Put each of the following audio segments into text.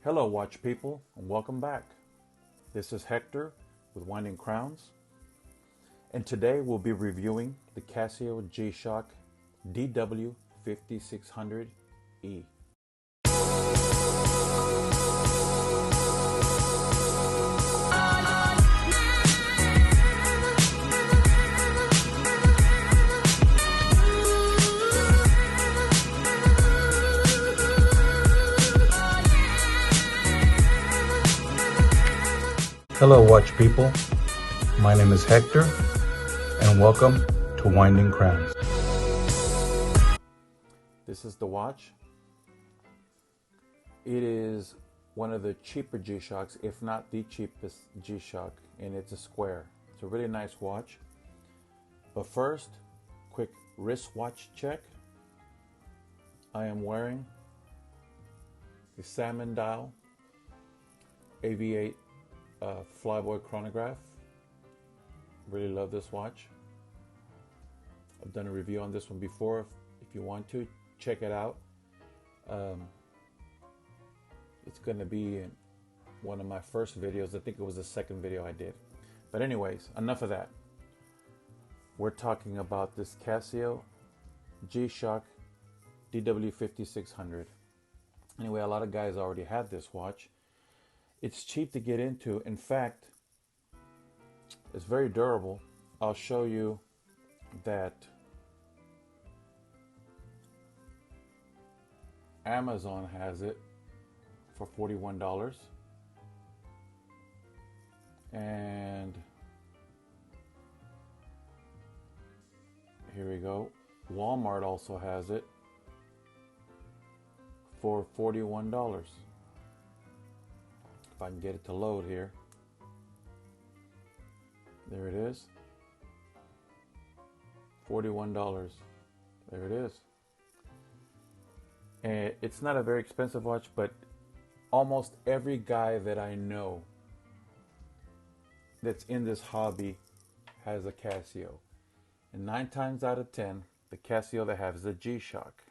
Hello, watch people, and welcome back. This is Hector with Winding Crowns, and today we'll be reviewing the Casio G-Shock DW5600E. Hello, watch people. My name is Hector, and welcome to Winding Crowns. This is the watch. It is one of the cheaper G-Shocks, if not the cheapest G-Shock, and it's a square. It's a really nice watch. But first, quick wristwatch check. I am wearing the Salmon Dial AV8 Flyboy chronograph. Really love this watch. I've done a review on this one before. If you want to check it out, it's going to be in one of my first videos. I think it was the second video I did. But anyways, enough of that. We're talking about this Casio G-Shock DW5600. Anyway, a lot of guys already had this watch. It's cheap to get into. In fact, it's very durable. I'll show you that Amazon has it for $41. And here we go. Walmart also has it for $41. If I can get it to load here. There it is. $41. There it is. And it's not a very expensive watch, but almost every guy that I know that's in this hobby has a Casio. And 9 times out of 10, the Casio they have is a G-Shock.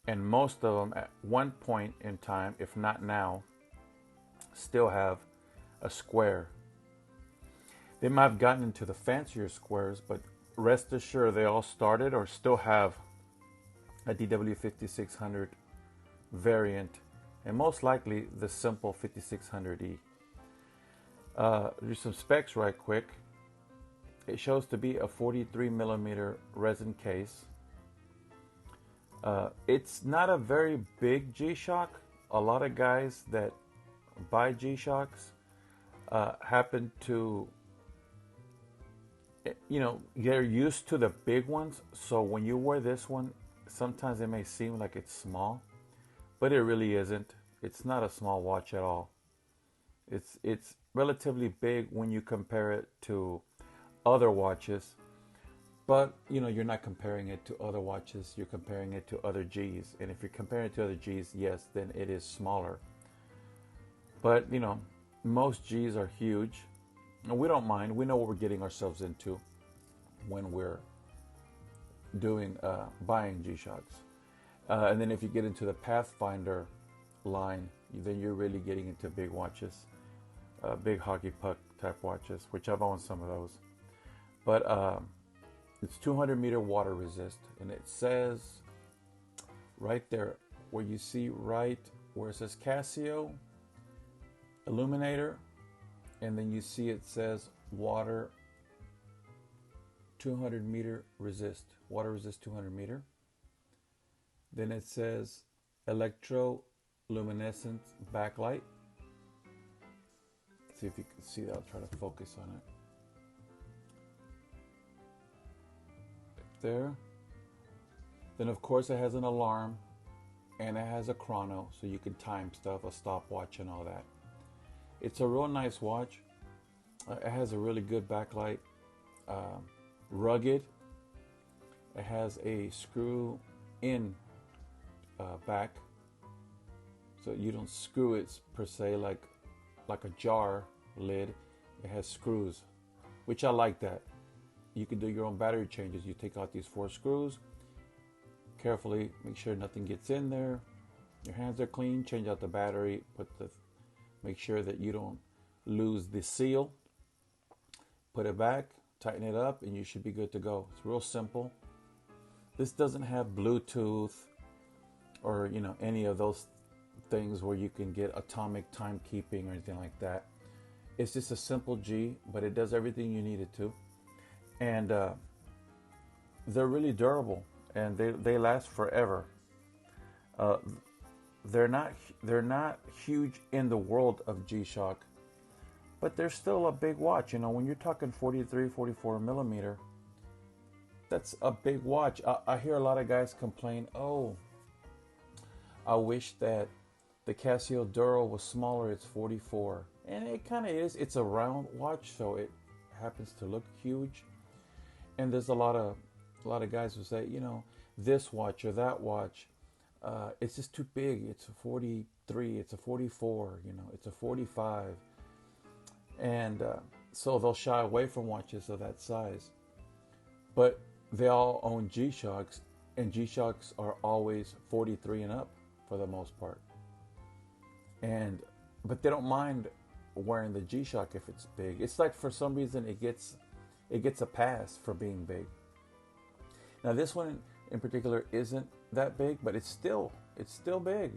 And most of them at one point in time, if not now, still have a square. They might have gotten into the fancier squares, but rest assured they all started or still have a DW5600 variant, and most likely the simple 5600E. There's some specs right quick. It shows to be a 43 millimeter resin case. It's not a very big G-Shock. A lot of guys that buy G-Shocks happen to, they're used to the big ones. So when you wear this one, sometimes it may seem like it's small, but it really isn't. It's not a small watch at all. It's relatively big when you compare it to other watches, but you're not comparing it to other watches. You're comparing it to other Gs, and if you're comparing it to other Gs, yes, then it is smaller. But, most Gs are huge, and we don't mind. We know what we're getting ourselves into when we're doing buying G-Shocks. And then if you get into the Pathfinder line, then you're really getting into big watches, big hockey puck type watches, which I've owned some of those. But it's 200 meter water resist, and it says right there where you see right where it says Casio Illuminator, and then you see it says water 200 meter resist, water resist 200 meter. Then it says electroluminescent backlight. See if you can see that. I'll try to focus on it. Right there. Then of course it has an alarm, and it has a chrono, so you can time stuff, a stopwatch and all that. It's a real nice watch. It has a really good backlight. Rugged. It has a screw in back, so you don't screw it per se like a jar lid. It has screws, which I like that. You can do your own battery changes. You take out these 4 screws carefully, make sure nothing gets in there, Your hands are clean. Change out the battery. Make sure that you don't lose the seal. Put it back, tighten it up, and you should be good to go. It's real simple. This doesn't have Bluetooth or any of those things where you can get atomic timekeeping or anything like that. It's just a simple G, but it does everything you need it to, and they're really durable and they last forever. Uh, they're not huge in the world of G-Shock, but they're still a big watch. When you're talking 43, 44 millimeter, that's a big watch. I hear a lot of guys complain, oh, I wish that the Casio Duro was smaller. It's 44. And it kind of is. It's a round watch, so it happens to look huge. And there's a lot of guys who say, this watch or that watch, it's just too big. It's a 43, it's a 44, it's a 45. And so they'll shy away from watches of that size. But they all own G-Shocks, and G-Shocks are always 43 and up for the most part. But they don't mind wearing the G-Shock if it's big. It's like for some reason it gets a pass for being big. Now this one in particular isn't that big, but it's still big.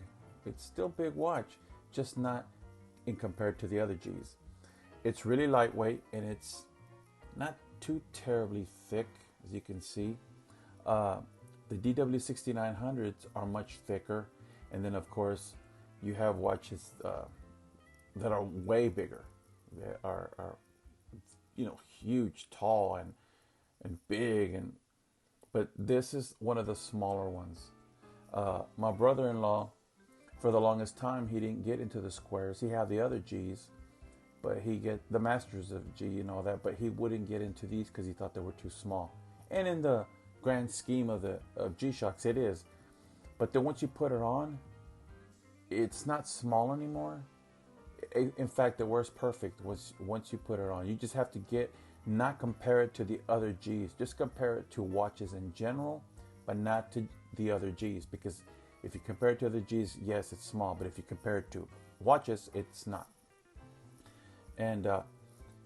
It's still big watch, just not in compared to the other G's. It's really lightweight and it's not too terribly thick, as you can see. The DW6900s are much thicker, and then of course you have watches that are way bigger. They are huge, tall, and big, but this is one of the smaller ones. My brother-in-law, for the longest time, he didn't get into the squares. He had the other G's, but he get the Masters of G and all that, but he wouldn't get into these because he thought they were too small. And in the grand scheme of G-Shocks, it is. But then once you put it on, it's not small anymore. In fact, it wears perfect once you put it on. You just have to not compare it to the other G's. Just compare it to watches in general, but not to the other G's. Because if you compare it to other G's, yes, it's small. But if you compare it to watches, it's not. And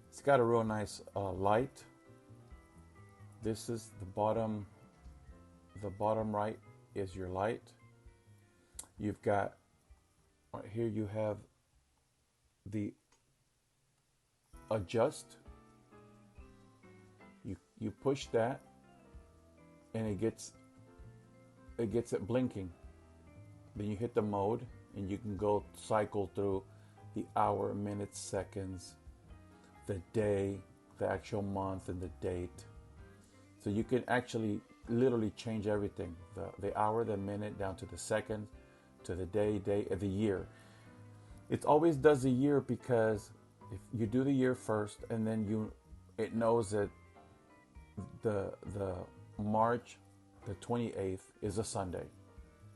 it's got a real nice light. This is the bottom. The bottom right is your light. You've got right here. You have the adjust. You push that, and it gets it blinking. Then you hit the mode, and you can go cycle through the hour, minutes, seconds, the day, the actual month, and the date. So you can actually literally change everything: the hour, the minute, down to the second, to the day, the year. It always does the year because if you do the year first, and then it knows that the March the 28th is a Sunday.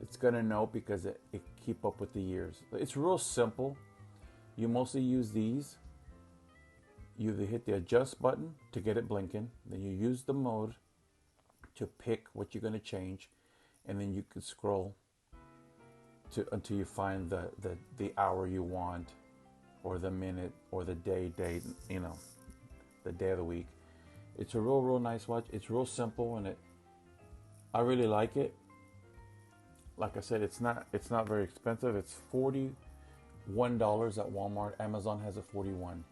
It's gonna know because it keep up with the years. It's real simple. You mostly use these. You hit the adjust button to get it blinking. Then you use the mode to pick what you're gonna change, and then you can scroll until you find the hour you want, or the minute, or the date, the day of the week. It's a real nice watch. It's real simple, and I really like it. Like I said, it's not very expensive. It's $41 at Walmart. Amazon has it $41.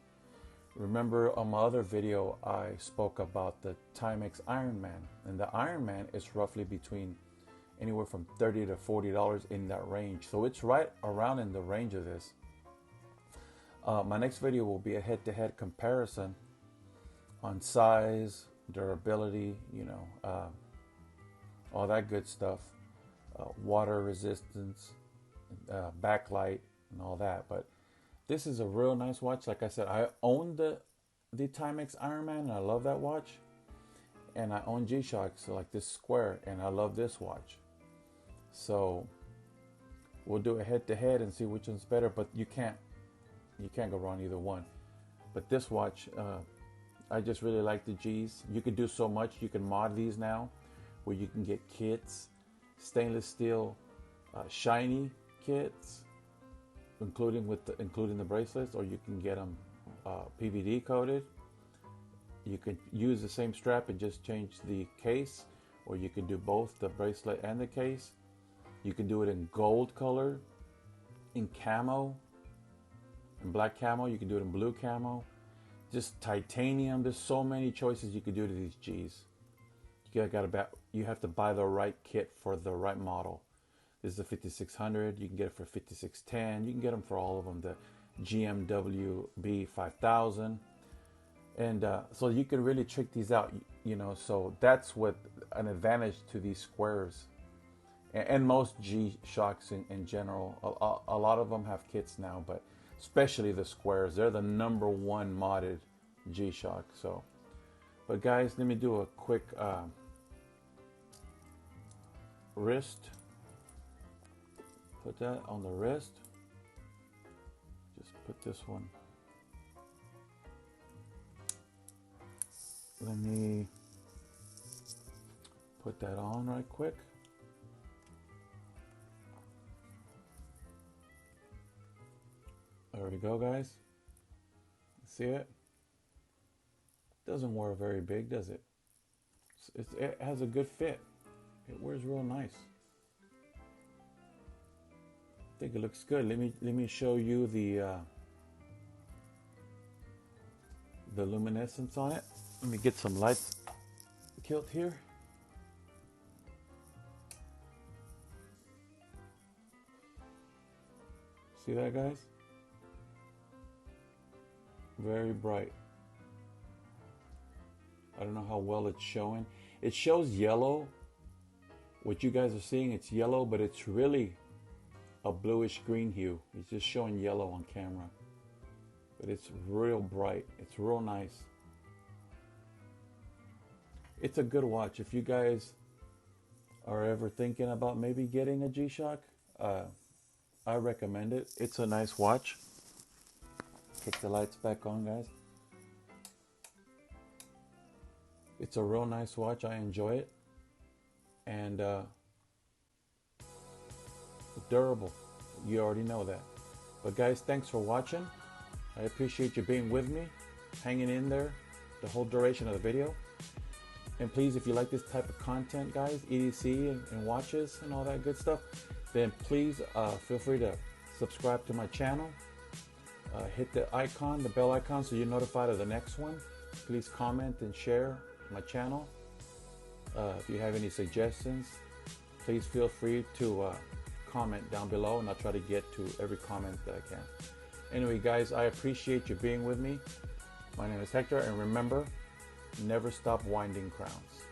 Remember on my other video, I spoke about the Timex Ironman, and the Ironman is roughly between anywhere from $30 to $40 in that range. So it's right around in the range of this. My next video will be a head-to-head comparison on size, durability, all that good stuff, water resistance, backlight, and all that. But this is a real nice watch. Like I said, I own the Timex Ironman, and I love that watch. And I own G-Shocks, so like this square, and I love this watch. So we'll do a head-to-head and see which one's better. But you can't go wrong either one. But this watch, I just really like the G's. You can do so much. You can mod these now, where you can get kits, stainless steel, shiny, kits, including the bracelets, or you can get them PVD coated. You can use the same strap and just change the case, or you can do both the bracelet and the case. You can do it in gold color, in camo, in black camo. You can do it in blue camo, just titanium. There's so many choices you could do to these G's. You have to buy the right kit for the right model. This is a 5600. You can get it for 5610. You can get them for all of them. The GMW B5000. And so you can really trick these out, so that's what an advantage to these squares and most G-Shocks in general. A lot of them have kits now, but especially the squares, they're the number one modded G-Shock. So, but guys, let me do a quick wrist. Put that on the wrist. Just put this one. Let me put that on right quick. There we go, guys. See it? Doesn't wear very big, does it? It has a good fit. It wears real nice. I think it looks good. Let me show you the luminescence on it. Let me get some lights killed here. See that, guys? Very bright. I don't know how well it's showing. It shows yellow. What you guys are seeing, it's yellow, but it's really a bluish green hue. It's just showing yellow on camera. But it's real bright. It's real nice. It's a good watch. If you guys are ever thinking about maybe getting a G-Shock, I recommend it. It's a nice watch. Kick the lights back on, guys. It's a real nice watch. I enjoy it. And durable. You already know that. But guys, thanks for watching. I appreciate you being with me, hanging in there the whole duration of the video. And please, if you like this type of content, guys, EDC and watches and all that good stuff, then please feel free to subscribe to my channel. Hit the icon, the bell icon, so you're notified of the next one. Please comment and share my channel. If you have any suggestions, please feel free to comment down below, and I'll try to get to every comment that I can. Anyway, guys, I appreciate you being with me. My name is Hector, and remember, never stop winding crowns.